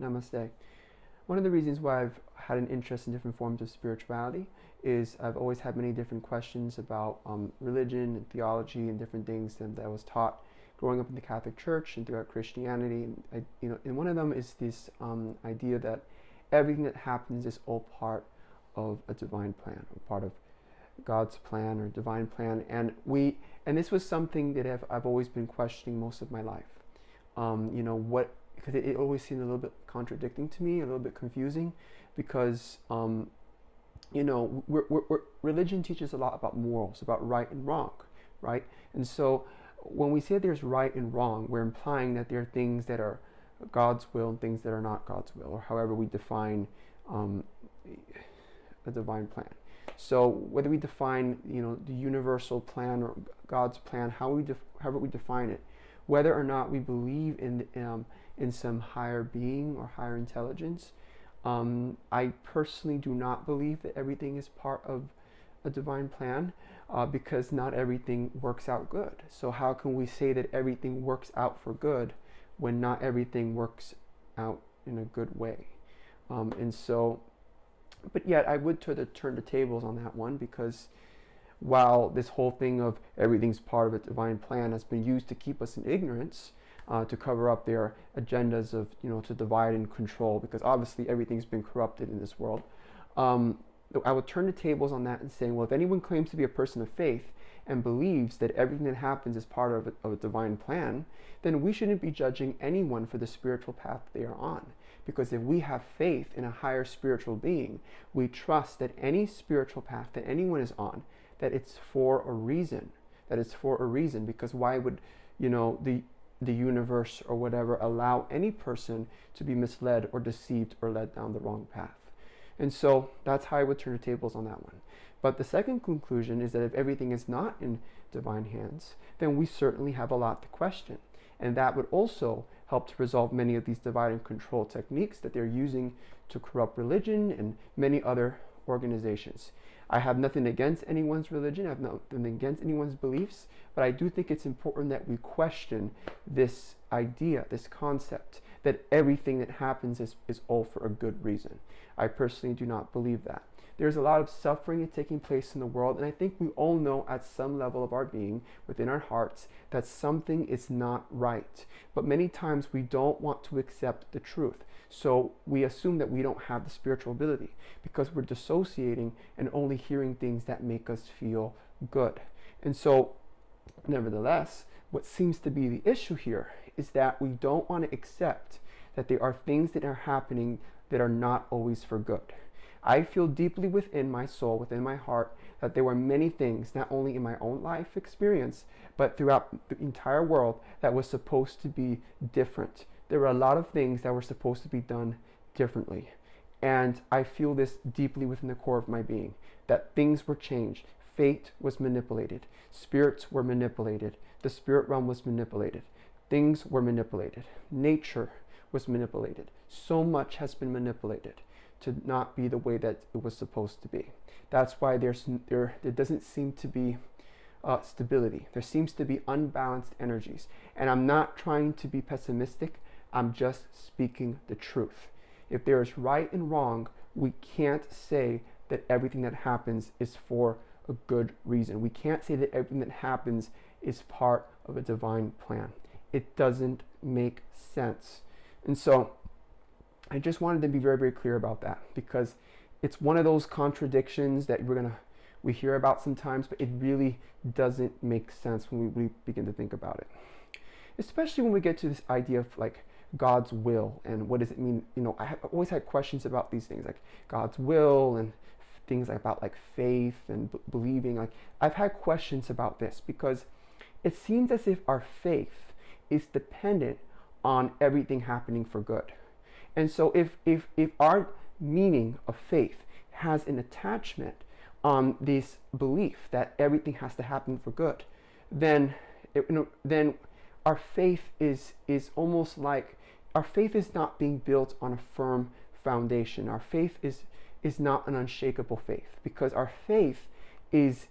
Namaste. One of the reasons why I've had an interest in different forms of spirituality is I've always had many different questions about religion and theology and different things that I was taught growing up in the Catholic Church and throughout Christianity. And one of them is this idea that everything that happens is all part of a divine plan, or part of God's plan or divine plan. And this was something that I've always been questioning most of my life. Because it always seemed a little bit contradicting to me, a little bit confusing, because religion teaches a lot about morals, about right and wrong, right? And so when we say there's right and wrong, we're implying that there are things that are God's will and things that are not God's will, or however we define a divine plan. So whether we define, the universal plan or God's plan, however we define it, whether or not we believe in some higher being or higher intelligence, I personally do not believe that everything is part of a divine plan, because not everything works out good. So how can we say that everything works out for good when not everything works out in a good way? But yet I would turn the tables on that one, because while this whole thing of everything's part of a divine plan has been used to keep us in ignorance, to cover up their agendas of, to divide and control, because obviously everything's been corrupted in this world, I would turn the tables on that and saying, well, if anyone claims to be a person of faith and believes that everything that happens is part of a divine plan, then we shouldn't be judging anyone for the spiritual path they are on. Because if we have faith in a higher spiritual being, we trust that any spiritual path that anyone is on, that it's for a reason. Because why would, the universe or whatever allow any person to be misled or deceived or led down the wrong path? And so that's how I would turn the tables on that one. But the second conclusion is that if everything is not in divine hands, then we certainly have a lot to question. And that would also help to resolve many of these divide and control techniques that they're using to corrupt religion and many other organizations. I have nothing against anyone's religion, I have nothing against anyone's beliefs, but I do think it's important that we question this idea, this concept, that everything that happens is all for a good reason. I personally do not believe that. There's a lot of suffering taking place in the world, and I think we all know at some level of our being, within our hearts, that something is not right. But many times we don't want to accept the truth. So we assume that we don't have the spiritual ability, because we're dissociating and only hearing things that make us feel good. And so, nevertheless, what seems to be the issue here is that we don't want to accept that there are things that are happening that are not always for good. I feel deeply within my soul, within my heart, that there were many things, not only in my own life experience, but throughout the entire world, that was supposed to be different. There were a lot of things that were supposed to be done differently. And I feel this deeply within the core of my being, that things were changed. Fate was manipulated. Spirits were manipulated. The spirit realm was manipulated. Things were manipulated. Nature was manipulated. So much has been manipulated to not be the way that it was supposed to be. That's why there doesn't seem to be stability. There seems to be unbalanced energies. And I'm not trying to be pessimistic. I'm just speaking the truth. If there is right and wrong, we can't say that everything that happens is for a good reason. We can't say that everything that happens is part of a divine plan. It doesn't make sense. And so I just wanted to be very, very clear about that, because it's one of those contradictions that we hear about sometimes, but it really doesn't make sense when we begin to think about it. Especially when we get to this idea of like God's will and what does it mean. I've always had questions about these things, like God's will and things about like faith and believing. Like I've had questions about this because it seems as if our faith is dependent on everything happening for good. And so if our meaning of faith has an attachment on this belief that everything has to happen for good, then our faith is almost like, our faith is not being built on a firm foundation. Our faith is not an unshakable faith, because our faith has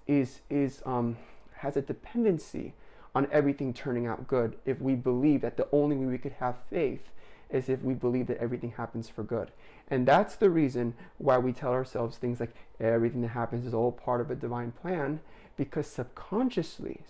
a dependency on everything turning out good. If we believe that the only way we could have faith as if we believe that everything happens for good. And that's the reason why we tell ourselves things like everything that happens is all part of a divine plan, because subconsciously,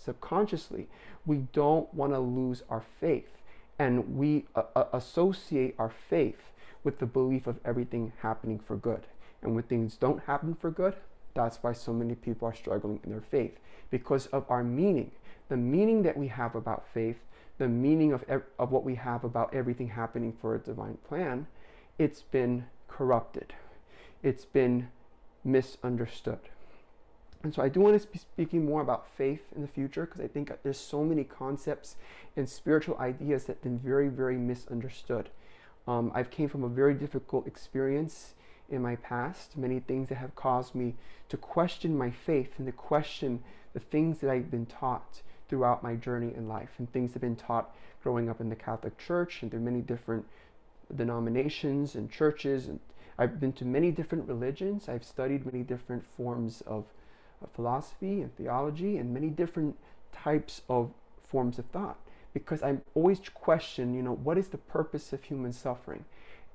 we don't want to lose our faith. And we associate our faith with the belief of everything happening for good. And when things don't happen for good, that's why so many people are struggling in their faith, because of our meaning. The meaning that we have about faith, the meaning of what we have about everything happening for a divine plan, it's been corrupted. It's been misunderstood. And so I do want to be speaking more about faith in the future, because I think there's so many concepts and spiritual ideas that have been very, very misunderstood. I've came from a very difficult experience in my past, many things that have caused me to question my faith and to question the things that I've been taught throughout my journey in life, and things that have been taught growing up in the Catholic Church and through many different denominations and churches. And I've been to many different religions. I've studied many different forms of philosophy and theology and many different types of forms of thought, because I'm always question, what is the purpose of human suffering?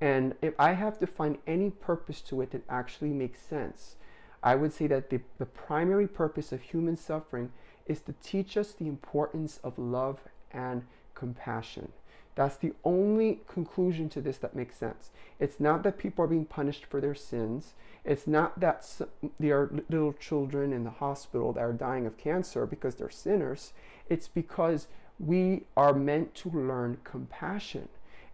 And if I have to find any purpose to it that actually makes sense, I would say that the primary purpose of human suffering is to teach us the importance of love and compassion. That's the only conclusion to this that makes sense. It's not that people are being punished for their sins. It's not that there are little children in the hospital that are dying of cancer because they're sinners. It's because we are meant to learn compassion.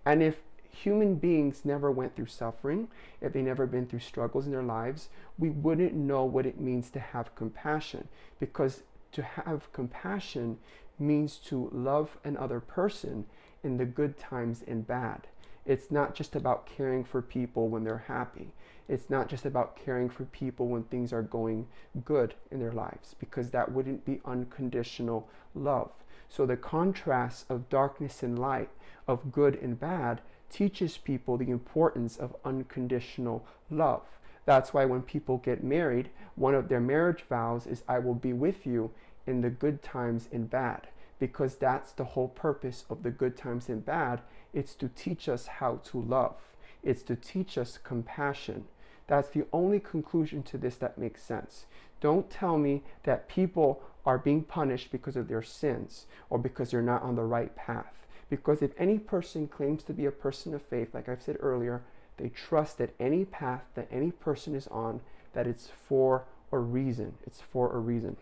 And if human beings never went through suffering, if they never been through struggles in their lives, we wouldn't know what it means to have compassion. Because to have compassion means to love another person in the good times and bad. It's not just about caring for people when they're happy. It's not just about caring for people when things are going good in their lives, because that wouldn't be unconditional love. So the contrast of darkness and light, of good and bad, teaches people the importance of unconditional love. That's why when people get married, one of their marriage vows is, I will be with you in the good times and bad, because that's the whole purpose of the good times and bad. It's to teach us how to love. It's to teach us compassion. That's the only conclusion to this that makes sense. Don't tell me that people are being punished because of their sins or because they're not on the right path. Because if any person claims to be a person of faith, like I've said earlier, they trust that any path that any person is on, that it's for a reason. It's for a reason.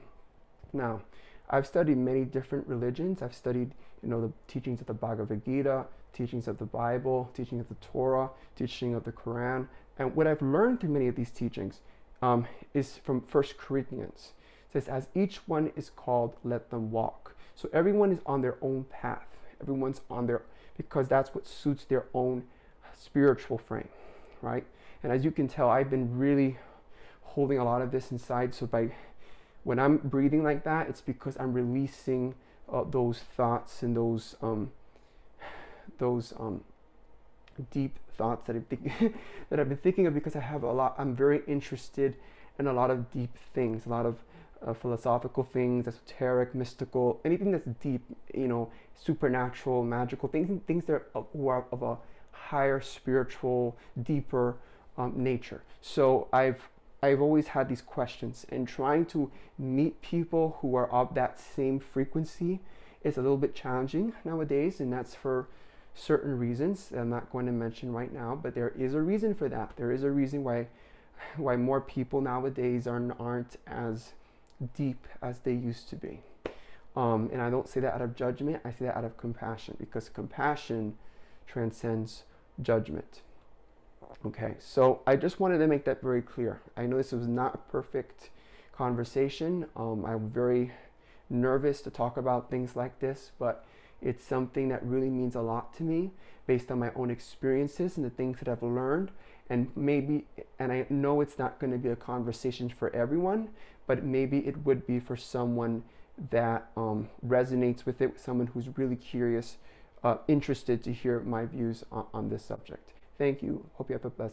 Now, I've studied many different religions. I've studied, the teachings of the Bhagavad Gita, teachings of the Bible, teachings of the Torah, teaching of the Quran. And what I've learned through many of these teachings is from 1 Corinthians. It says, as each one is called, let them walk. So everyone is on their own path. Everyone's on because that's what suits their own spiritual frame, right? And as you can tell, I've been really holding a lot of this inside. So when I'm breathing like that, it's because I'm releasing those thoughts and those deep thoughts that I've been thinking of, because I'm very interested in a lot of deep things, a lot of philosophical things, esoteric, mystical, anything that's deep, supernatural, magical things that are of a higher spiritual, deeper nature. So I've always had these questions, and trying to meet people who are of that same frequency is a little bit challenging nowadays, and that's for certain reasons that I'm not going to mention right now, but there is a reason for that. There is a reason why more people nowadays aren't as deep as they used to be. And I don't say that out of judgment, I say that out of compassion, because compassion transcends judgment. Okay, so I just wanted to make that very clear. I know this was not a perfect conversation. I'm very nervous to talk about things like this, but it's something that really means a lot to me based on my own experiences and the things that I've learned. And I know it's not going to be a conversation for everyone, but maybe it would be for someone that resonates with it, someone who's really curious, interested to hear my views on this subject. Thank you. Hope you have a blessed